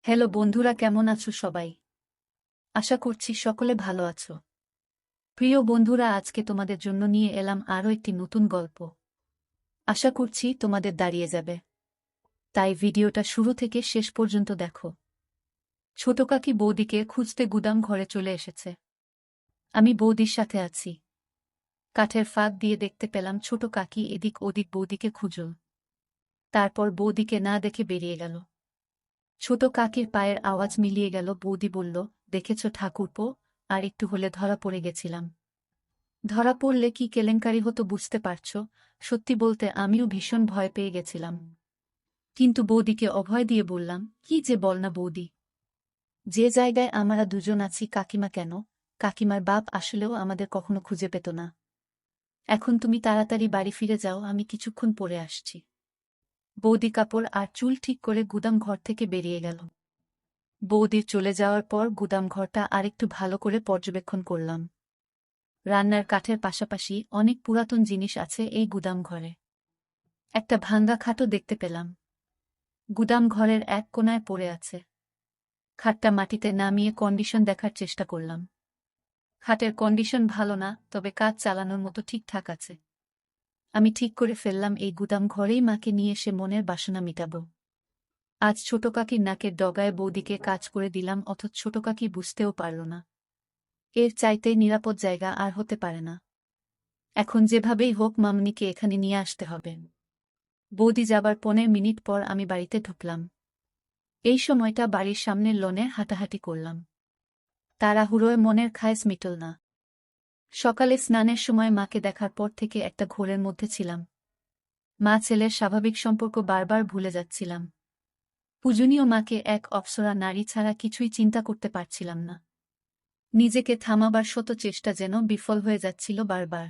Hello বন্ধুরা, কেমন আছো সবাই? আশা করছি সকলে ভালো আছো। প্রিয় বন্ধুরা, আজকে তোমাদের জন্য নিয়ে এলাম আরও একটি নতুন গল্প। আশা করছি তোমাদের দাঁড়িয়ে যাবে, তাই ভিডিওটা শুরু থেকে শেষ পর্যন্ত দেখো। ছোট কাকি বৌদিকে খুঁজতে গুদাম ঘরে চলে এসেছে। আমি বৌদির সাথে আছি। কাঠের ফাঁক দিয়ে দেখতে পেলাম ছোট কাকি এদিক ওদিক বৌদিকে খুঁজল। তারপর বৌদিকে না দেখে বেরিয়ে গেল। ছোট কাকির পায়ের আওয়াজ মিলিয়ে গেল। বৌদি বলল, দেখেছ ঠাকুরপো, আর একটু হলে ধরা পড়ে গেছিলাম। ধরা পড়লে কি কেলেঙ্কারি হতো বুঝতে পারছ? সত্যি বলতে আমিও ভীষণ ভয় পেয়ে গেছিলাম। কিন্তু বৌদিকে অভয় দিয়ে বললাম, কি যে বল না বৌদি, যে জায়গায় আমরা দুজন আছি কাকিমা কেন, কাকিমার বাপ আসলেও আমাদের কখনো খুঁজে পেত না। এখন তুমি তাড়াতাড়ি বাড়ি ফিরে যাও, আমি কিছুক্ষণ পরে আসছি। বৌদি কাপড় আর চুল ঠিক করে গুদাম ঘর থেকে বেরিয়ে গেল। বৌদির চলে যাওয়ার পর গুদাম ঘরটা আরেকটু ভালো করে পর্যবেক্ষণ করলাম। রান্নার কাঠের পাশাপাশি অনেক পুরাতন জিনিস আছে এই গুদাম ঘরে। একটা ভাঙ্গা খাটও দেখতে পেলাম। গুদাম ঘরের এক কোণায় পড়ে আছে। খাটটা মাটিতে নামিয়ে কন্ডিশন দেখার চেষ্টা করলাম। খাটের কন্ডিশন ভালো না, তবে কাজ চালানোর মতো ঠিকঠাক আছে। আমি ঠিক করে ফেললাম এই গুদাম ঘরেই মাকে নিয়ে এসে মনের বাসনা মিটাব। আজ ছোট কাকির নাকের ডগায় বৌদিকে কাজ করে দিলাম, অথচ ছোট কাকি বুঝতেও পারল না। এর চাইতে নিরাপদ জায়গা আর হতে পারে না। এখন যেভাবেই হোক মামনিকে এখানে নিয়ে আসতে হবে। বৌদি যাবার 15 মিনিট পর আমি বাড়িতে ঢুকলাম। এই সময়টা বাড়ির সামনের লনে হাঁটাহাঁটি করলাম। তাড়াহুড়োয় মনের খায়েশ মিটল না। সকালে স্নানের সময় মাকে দেখার পর থেকে একটা ঘোরের মধ্যে ছিলাম। মা ছেলের স্বাভাবিক সম্পর্ক বারবার ভুলে যাচ্ছিলাম। পূজনীয় মাকে এক অপ্সরা নারী ছাড়া কিছুই চিন্তা করতে পারছিলাম না। নিজেকে থামাবার শত চেষ্টা যেন বিফল হয়ে যাচ্ছিল বারবার।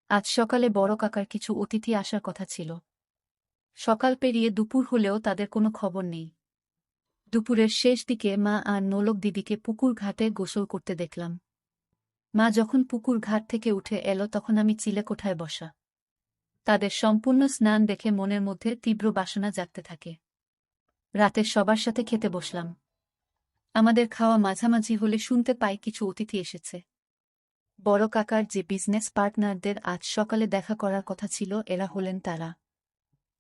আজ সকালে বড় কাকার কিছু অতিথি আসার কথা ছিল। সকাল পেরিয়ে দুপুর হলেও তাদের কোনো খবর নেই। দুপুরের শেষ দিকে মা আর নোলক দিদিকে পুকুর ঘাটে গোসল করতে দেখলাম। মা যখন পুকুর ঘাট থেকে উঠে এলো তখন আমি চিলেকোঠায় বসা। তাদের সম্পূর্ণ স্নান দেখে মনের মধ্যে তীব্র বাসনা জাগতে থাকে। রাতে সবার সাথে খেতে বসলাম। আমাদের খাওয়া মাঝামাঝি হলে শুনতে পাই কিছু অতিথি এসেছে। বড় কাকার যে বিজনেস পার্টনারদের আজ সকালে দেখা করার কথা ছিল, এরা হলেন তারা।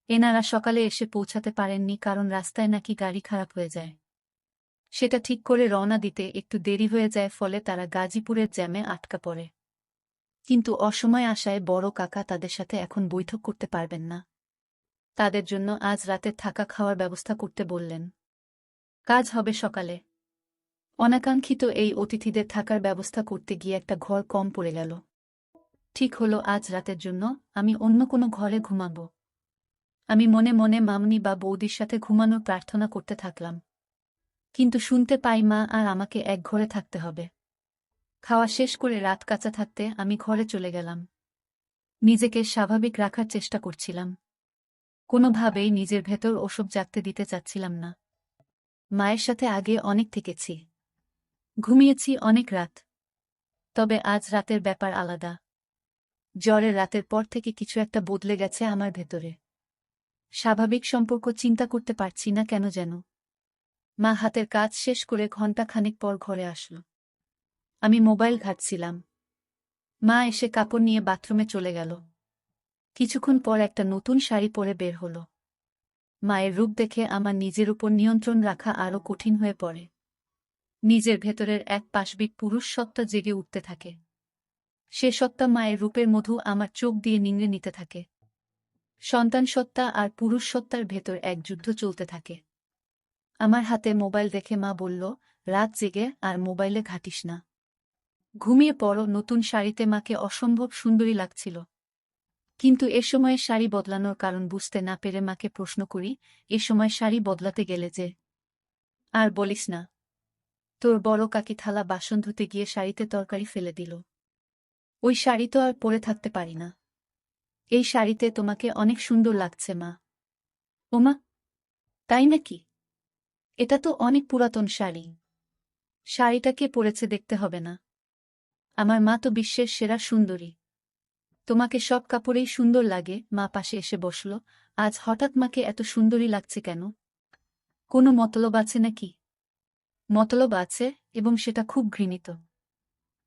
এনারা সকালে এসে পৌঁছাতে পারেননি কারণ রাস্তায় নাকি গাড়ি খারাপ হয়ে যায়। সেটা ঠিক করে রওনা দিতে একটু দেরি হয়ে যায়, ফলে তারা গাজীপুরের জ্যামে আটকা পড়ে। কিন্তু অসময়ে আসায় বড় কাকা তাদের সাথে এখন বৈঠক করতে পারবেন না। তাদের জন্য আজ রাতে থাকা খাওয়ার ব্যবস্থা করতে বললেন। কাজ হবে সকালে। অনাকাঙ্ক্ষিত এই অতিথিদের থাকার ব্যবস্থা করতে গিয়ে একটা ঘর কম পড়ে গেল। ঠিক হলো আজ রাতের জন্য আমি অন্য কোনো ঘরে ঘুমাব। আমি মনে মনে মামনি বা বৌদির সাথে ঘুমানোর প্রার্থনা করতে থাকলাম। কিন্তু শুনতে পাই মা আর আমাকে এক ঘরে থাকতে হবে। খাওয়া শেষ করে রাত কাঁচা থাকতে আমি ঘরে চলে গেলাম। নিজেকে স্বাভাবিক রাখার চেষ্টা করছিলাম। কোনোভাবেই নিজের ভেতর ওসব জাগতে দিতে চাচ্ছিলাম না। মায়ের সাথে আগে অনেক থেকেছি, ঘুমিয়েছি অনেক রাত। তবে আজ রাতের ব্যাপার আলাদা। জ্বরের রাতের পর থেকে কিছু একটা বদলে গেছে আমার ভেতরে। স্বাভাবিক সম্পর্ক চিন্তা করতে পারছি না কেন যেন। মা হাতের কাজ শেষ করে ঘণ্টা খানেক পর ঘরে আসল। আমি মোবাইল ঘাঁটছিলাম। মা এসে কাপড় নিয়ে বাথরুমে চলে গেল। কিছুক্ষণ পর একটা নতুন শাড়ি পরে বের হল। মায়ের রূপ দেখে আমার নিজের উপর নিয়ন্ত্রণ রাখা আরও কঠিন হয়ে পড়ে। নিজের ভেতরের এক পাশবিক পুরুষ সত্তা জেগে উঠতে থাকে। সে সত্তা মায়ের রূপের মধু আমার চোখ দিয়ে নিংড়ে নিতে থাকে। সন্তান সত্তা আর পুরুষ সত্তার ভেতর এক যুদ্ধ চলতে থাকে। আমার হাতে মোবাইল দেখে মা বলল, রাত জেগে আর মোবাইলে ঘাঁটিস না, ঘুমিয়ে পড়ো। নতুন শাড়িতে মাকে অসম্ভব সুন্দরী লাগছিল। কিন্তু এ সময়ে শাড়ি বদলানোর কারণ বুঝতে না পেরে মাকে প্রশ্ন করি, এ সময় শাড়ি বদলাতে গেলে যে? আর বলিস না, তোর বড় কাকি থালা বাসন ধুতে গিয়ে শাড়িতে তরকারি ফেলে দিল। ওই শাড়ি তো আর পরে থাকতে পারি না। এই শাড়িতে তোমাকে অনেক সুন্দর লাগছে মা। ওমা, তাই নাকি? এটা তো অনেক পুরাতন শাড়ি। শাড়িটা কে পরেছে দেখতে হবে না? আমার মা তো বিশ্বের সেরা সুন্দরী। তোমাকে সব কাপড়েই সুন্দর লাগে। মা পাশে এসে বসল। আজ হঠাৎ মাকে এত সুন্দরী লাগছে কেন? কোনো মতলব আছে নাকি? মতলব আছে, এবং সেটা খুব ঘৃণিত।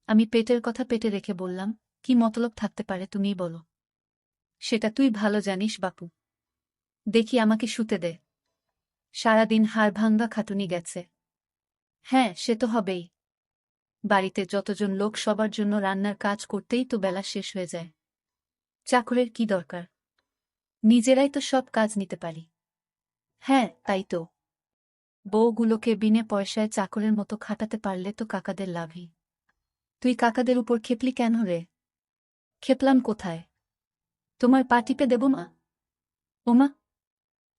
আমি পেটের কথা পেটে রেখে বললাম, কি মতলব থাকতে পারে তুমিই বলো। সেটা তুই ভালো জানিস বাপু। দেখি আমাকে শুতে দে। সারাদিন হাড়ভাঙ্গা খাটুনি গেছে। হ্যাঁ, সে তো হবেই। বাড়িতে যতজন লোক সবার জন্য রান্নার কাজ করতেই তো বেলা শেষ হয়ে যায়। চাকরের কি দরকার? নিজেরাই তো সব কাজ নিতে পারি। হ্যাঁ, তাই তো। বউগুলোকে বিনে পয়সায় চাকরের মতো খাটাতে পারলে তো কাকাদের লাভই। তুই কাকাদের উপর খেপলি কেন রে? খেপলাম কোথায়? তোমার পা টিপে দেব মা? ওমা,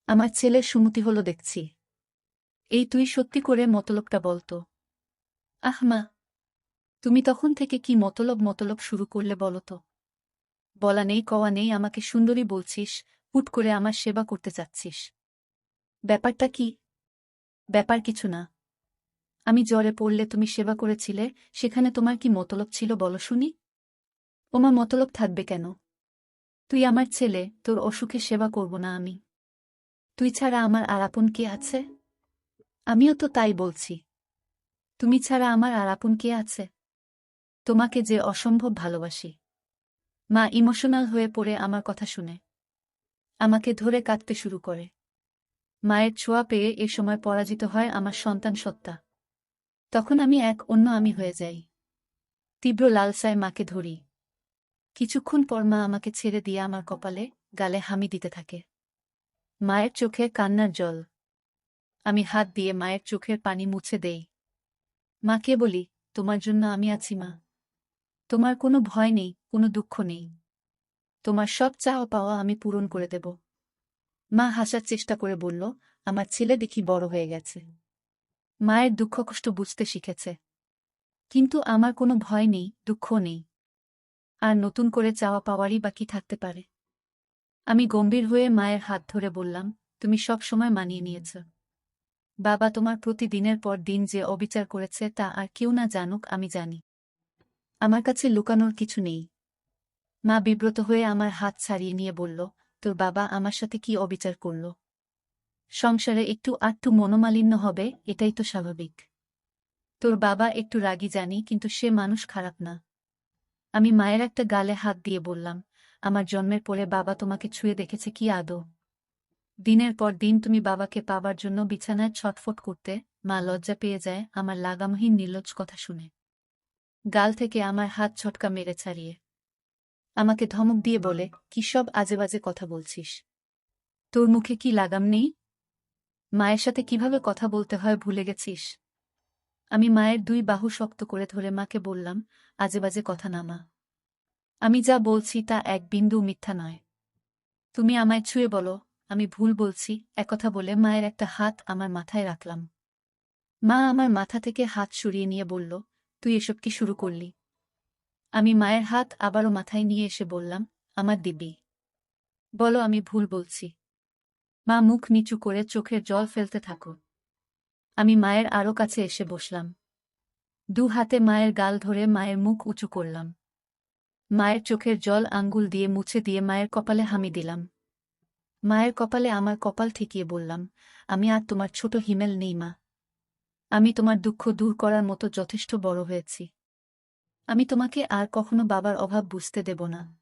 আমার ছেলের সুমতি হলো দেখছি। এই তুই সত্যি করে মতলবটা বলতো। আহ মা, তুমি তখন থেকে কি মতলব মতলব শুরু করলে বলো তো? বলা নেই কওয়া নেই আমাকে সুন্দরী বলছিস, হুট করে আমার সেবা করতে চাচ্ছিস। ব্যাপারটা কি? ব্যাপার কিছু না। আমি জ্বরে পড়লে তুমি সেবা করেছিলে, সেখানে তোমার কি মতলব ছিল বলো শুনি? ওমা, মতলব থাকবে কেন? তুই আমার ছেলে, তোর অসুখে সেবা করব না আমি? তুই ছাড়া আমার আর আপন কে আছে? আমিও তো তাই বলছি। তুমি ছাড়া আমার আর আপন কে আছে? তোমাকে যে অসম্ভব ভালোবাসি। মা ইমোশনাল হয়ে পড়ে আমার কথা শুনে আমাকে ধরে কাঁদতে শুরু করে। মায়ের ছোঁয়া পেয়ে এ সময় পরাজিত হয় আমার সন্তান সত্তা। তখন আমি এক অন্য আমি হয়ে যাই। তীব্র লালসায় মাকে ধরি। কিছুক্ষণ পর মা আমাকে ছেড়ে দিয়ে আমার কপালে, গালে হামি দিতে থাকে। মায়ের চোখে কান্নার জল। আমি হাত দিয়ে মায়ের চোখের পানি মুছে দেই। মাকে বলি, তোমার জন্য আমি আছি মা। তোমার কোনো ভয় নেই, কোনো দুঃখ নেই। তোমার সব চাওয়া পাওয়া আমি পূরণ করে দেব। মা হাসার চেষ্টা করে বলল, আমার ছেলে দেখি বড় হয়ে গেছে। মায়ের দুঃখ কষ্ট বুঝতে শিখেছে। কিন্তু আমার কোনো ভয় নেই, দুঃখ নেই। আর নতুন করে চাওয়া পাওয়ারই বা কি থাকতে পারে? আমি গম্ভীর হয়ে মায়ের হাত ধরে বললাম, তুমি সব সময় মানিয়ে নিয়েছ। বাবা তোমার প্রতি দিনের পর দিন যে অবিচার করেছে তা আর কেউ না জানুক, আমি জানি। আমার কাছে লুকানোর কিছু নেই। মা বিব্রত হয়ে আমার হাত ছাড়িয়ে নিয়ে বলল, তোর বাবা আমার সাথে কি অবিচার করল? সংসারে একটু আধটু মনোমালিন্য হবে, এটাই তো স্বাভাবিক। তোর বাবা একটু রাগী জানি, কিন্তু সে মানুষ খারাপ না। আমি মায়ের একটা গালে হাত দিয়ে বললাম, আমার জন্মের পরে বাবা তোমাকে ছুঁয়ে দেখেছে কি আদৌ? দিনের পর দিন তুমি বাবাকে পাবার জন্য বিছানায় ছটফট করতে, মা লজ্জা পেয়ে যায় আমার লাগামহীন নির্লজ্জ কথা শুনে। গাল থেকে আমার হাত ছটকা মেরে ছাড়িয়ে আমাকে ধমক দিয়ে বলে, কি সব আজেবাজে কথা বলছিস? তোর মুখে কি লাগাম নেই? মায়ের সাথে কিভাবে কথা বলতে হয় ভুলে গেছিস? আমি মায়ের দুই বাহু শক্ত করে ধরে মাকে বললাম, আজেবাজে কথা না মা। আমি যা বলছি তা এক বিন্দু মিথ্যা নয়। তুমি আমায় ছুঁয়ে বলো, আমি ভুল বলছি। একথা বলে মায়ের একটা হাত আমার মাথায় রাখলাম। মা আমার মাথা থেকে হাত সরিয়ে নিয়ে বলল, তুই এসব কি শুরু করলি? আমি মায়ের হাত আবারও মাথায় নিয়ে এসে বললাম, আমার দিব্যি। বলো আমি ভুল বলছি। মা মুখ নিচু করে চোখের জল ফেলতে থাকো। আমি মায়ের আরও কাছে এসে বসলাম। দু হাতে মায়ের গাল ধরে মায়ের মুখ উঁচু করলাম। মায়ের চোখের জল আঙ্গুল দিয়ে মুছে দিয়ে মায়ের কপালে হামি দিলাম। মায়ের কপালে আমার কপাল ঠেকিয়ে বললাম, আমি আর তোমার ছোট হিমেল নেই মা। আমি তোমার দুঃখ দূর করার মতো যথেষ্ট বড় হয়েছি। আমি তোমাকে আর কখনো বাবার অভাব বুঝতে দেব না।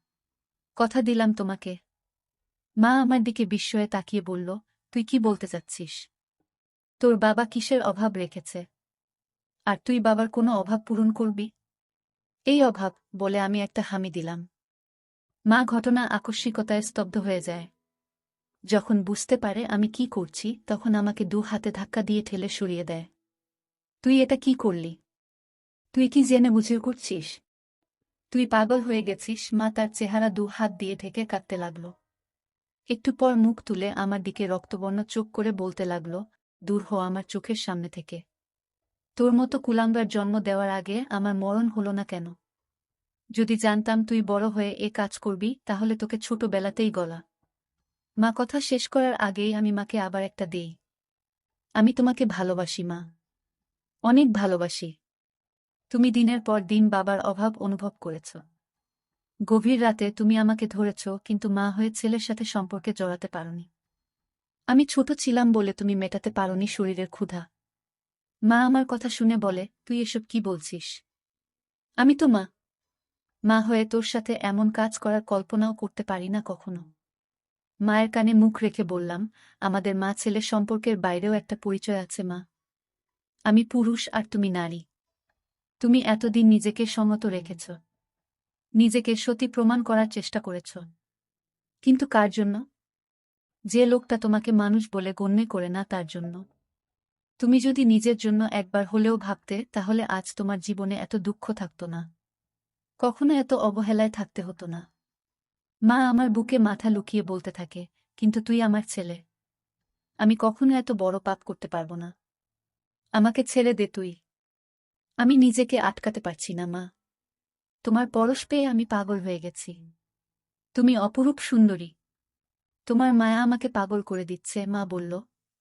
কথা দিলাম তোমাকে। মা আমার দিকে বিস্ময়ে তাকিয়ে বলল, তুই কি বলতে চাচ্ছিস? তোর বাবা কিসের অভাব রেখেছে? আর তুই বাবার কোনো অভাব পূরণ করবি? এই অভাব, বলে আমি একটা হামি দিলাম। মা ঘটনা আকস্মিকতায় স্তব্ধ হয়ে যায়। যখন বুঝতে পারে আমি কি করছি, তখন আমাকে দু হাতে ধাক্কা দিয়ে ঠেলে সরিয়ে দেয়। তুই এটা কি করলি? তুই কি জেনে বুঝে করছিস? তুই পাগল হয়ে গেছিস। মা তার চেহারা দু হাত দিয়ে ঢেকে কাঁদতে লাগল। একটু পর মুখ তুলে আমার দিকে রক্তবর্ণ চোখ করে বলতে লাগল, দূর হ আমার চোখের সামনে থেকে। তোর মতো কুলাঙ্গার জন্ম দেওয়ার আগে আমার মরণ হলো না কেন? যদি জানতাম তুই বড় হয়ে এ কাজ করবি, তাহলে তোকে ছোটবেলাতেই গলা। মা কথা শেষ করার আগেই আমি মাকে আবার একটা দেই। আমি তোমাকে ভালোবাসি মা, অনেক ভালোবাসি। তুমি দিনের পর দিন বাবার অভাব অনুভব করেছ। গভীর রাতে তুমি আমাকে ধরেছ, কিন্তু মা হয়ে ছেলের সাথে সম্পর্কে জড়াতে পারোনি। আমি ছোট ছিলাম বলে তুমি মেটাতে পারোনি শরীরের ক্ষুধা। মা আমার কথা শুনে বলে, তুই এসব কি বলছিস? আমি তো মা। মা হয়ে তোর সাথে এমন কাজ করার কল্পনাও করতে পারি না কখনো। মায়ের কানে মুখ রেখে বললাম, আমাদের মা ছেলে সম্পর্কের বাইরেও একটা পরিচয় আছে মা। আমি পুরুষ আর তুমি নারী। তুমি এতদিন নিজেকে সমত রেখেছ, নিজেকে সতী প্রমাণ করার চেষ্টা করেছ। কিন্তু কার জন্য? যে লোকটা তোমাকে মানুষ বলে গণ্য করে না তার জন্য। তুমি যদি নিজের জন্য একবার হলেও ভাবতে, তাহলে আজ তোমার জীবনে এত দুঃখ থাকত না, কখনো এত অবহেলায় থাকতে হতো না। মা আমার বুকে মাথা লুকিয়ে বলতে থাকে, কিন্তু তুই আমার ছেলে। আমি কখনো এত বড় পাপ করতে পারবো না। আমাকে ছেড়ে দে তুই। আমি নিজেকে আটকাতে পারছি না মা। তোমার পরশ পেয়ে আমি পাগল হয়ে গেছি। তুমি অপরূপ সুন্দরী। তোমার মায়া আমাকে পাগল করে দিচ্ছে। মা বলল,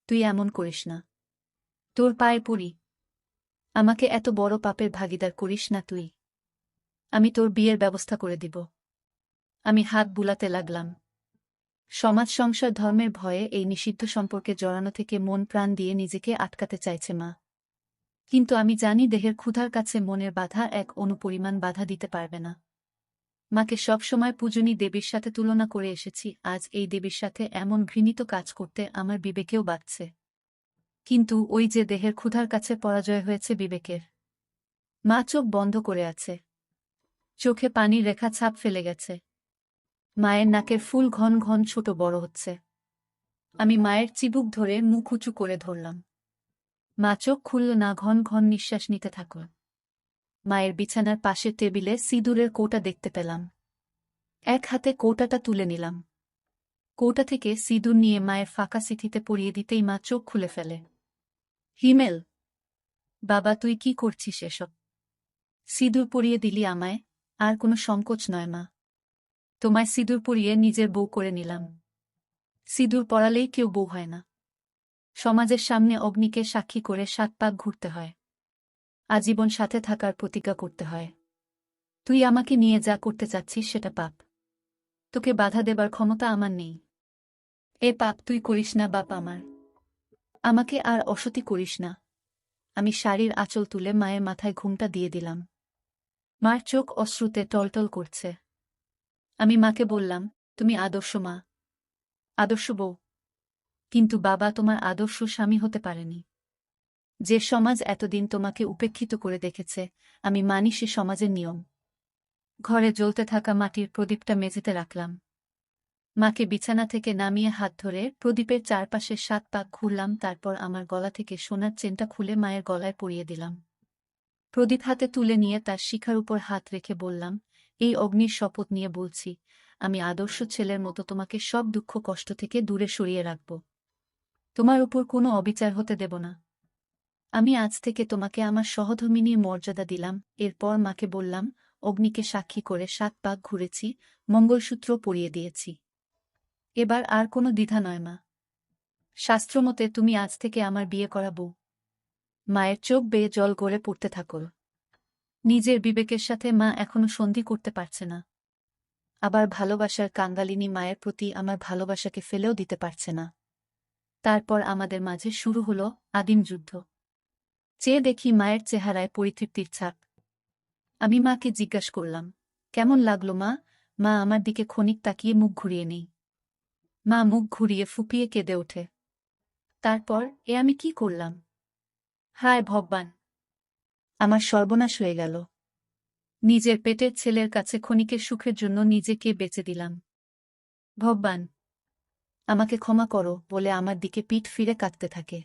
তুই এমন করিস না। তোর পায়ে পড়ি। আমাকে এত বড় পাপের ভাগিদার করিস না তুই। আমি তোর বিয়ের ব্যবস্থা করে দিব। আমি হাত বুলাতে লাগলাম। সমাজ সংসার ধর্মের ভয়ে এই নিষিদ্ধ সম্পর্কে জড়ানো থেকে মন প্রাণ দিয়ে নিজেকে আটকাতে চাইছে মা। কিন্তু আমি জানি দেহের ক্ষুধার কাছে মনের বাধা এক অনুপরিমাণ বাধা দিতে পারবে না। মাকে সবসময় পূজনী দেবীর সাথে তুলনা করে এসেছি, আজ এই দেবীর সাথে এমন ঘৃণিত কাজ করতে আমার বিবেকেও বাধছে। কিন্তু ওই যে দেহের ক্ষুধার কাছে পরাজয় হয়েছে বিবেকের। মা চোখ বন্ধ করে আছে। চোখে পানির রেখা ছাপ ফেলে গেছে। মায়ের নাকের ফুল ঘন ঘন ছোট বড় হচ্ছে। আমি মায়ের চিবুক ধরে মুখ উঁচু করে ধরলাম। মা চোখ খুলল না, ঘন ঘন নিঃশ্বাস নিতে থাকল। মায়ের বিছানার পাশের টেবিলে সিঁদুরের কৌটা দেখতে পেলাম। এক হাতে কৌটাটা তুলে নিলাম। কৌটা থেকে সিঁদুর নিয়ে মায়ের ফাঁকা সিথিতে পরিয়ে দিতেই মা চোখ খুলে ফেলে। হিমেল, বাবা তুই কি করছিস এসব? সিঁদুর পরিয়ে দিলি আমায়? আর কোনো সংকোচ নয় মা। তোমায় সিঁদুর পরিয়ে নিজের বউ করে নিলাম। সিঁদুর পরালেই কেউ বউ হয় না। সমাজের সামনে অগ্নিকে সাক্ষী করে ৭ পাক ঘুরতে হয়। আজীবন সাথে থাকার প্রতিজ্ঞা করতে হয়। তুই আমাকে নিয়ে যা করতে চাচ্ছিস সেটা পাপ। তোকে বাধা দেবার ক্ষমতা আমার নেই। এ পাপ তুই করিস না বাপ আমার। আমাকে আর অসতী করিস না। আমি শাড়ির আঁচল তুলে মায়ের মাথায় ঘুমটা দিয়ে দিলাম। মার চোখ অশ্রুতে টলটল করছে। আমি মাকে বললাম, তুমি আদর্শ মা, আদর্শ বউ। কিন্তু বাবা তোমার আদর্শ স্বামী হতে পারেনি। যে সমাজ এতদিন তোমাকে উপেক্ষিত করে দেখেছে, আমি মানি সে সমাজের নিয়ম। ঘরে জ্বলতে থাকা মাটির প্রদীপটা মেঝেতে রাখলাম। মাকে বিছানা থেকে নামিয়ে হাত ধরে প্রদীপের চারপাশে ৭ পাক ঘুরলাম, তারপর আমার গলা থেকে সোনার চেনটা খুলে মায়ের গলায় পরিয়ে দিলাম। প্রদীপ হাতে তুলে নিয়ে তার শিখার উপর হাত রেখে বললাম, এই অগ্নির শপথ নিয়ে বলছি, আমি আদর্শ ছেলের মতো তোমাকে সব দুঃখ কষ্ট থেকে দূরে সরিয়ে রাখব। তোমার উপর কোনো অবিচার হতে দেব না। আমি আজ থেকে তোমাকে আমার সহধর্মিনীর মর্যাদা দিলাম। এরপর মাকে বললাম, অগ্নিকে সাক্ষী করে ৭ পাক ঘুরেছি, মঙ্গলসূত্র পরিয়ে দিয়েছি। এবার আর কোনো দ্বিধা নয় মা। শাস্ত্রমতে তুমি আজ থেকে আমার বিয়ে করা বউ। মায়ের চোখ বেয়ে জল গড়ে পড়তে থাকল। নিজের বিবেকের সাথে মা এখনো সন্ধি করতে পারছে না। আবার ভালোবাসার কাঙ্গালিনী মায়ের প্রতি আমার ভালোবাসাকে ফেলেও দিতে পারছে না। তারপর আমাদের মাঝে শুরু হলো আদিম যুদ্ধ। চেয়ে দেখি মায়ের চেহারায় পরিতৃপ্তির ছাপ। আমি মাকে জিজ্ঞাসা করলাম, কেমন লাগলো মা? মা আমার দিকে ক্ষণিক তাকিয়ে মুখ ঘুরিয়ে নেই। মা মুখ ঘুরিয়ে ফুপিয়ে কেঁদে ওঠে। তারপর আমি কি করলাম? হায় ভগবান! আমার সর্বনাশ হয়ে গেল। নিজের পেটের ছেলের কাছে ক্ষণিকের সুখের জন্য নিজেকে বেচে দিলাম। ভগবান, আমাকে ক্ষমা করো বলে আমার দিকে পিঠ ফিরে কাঁদতে থাকে।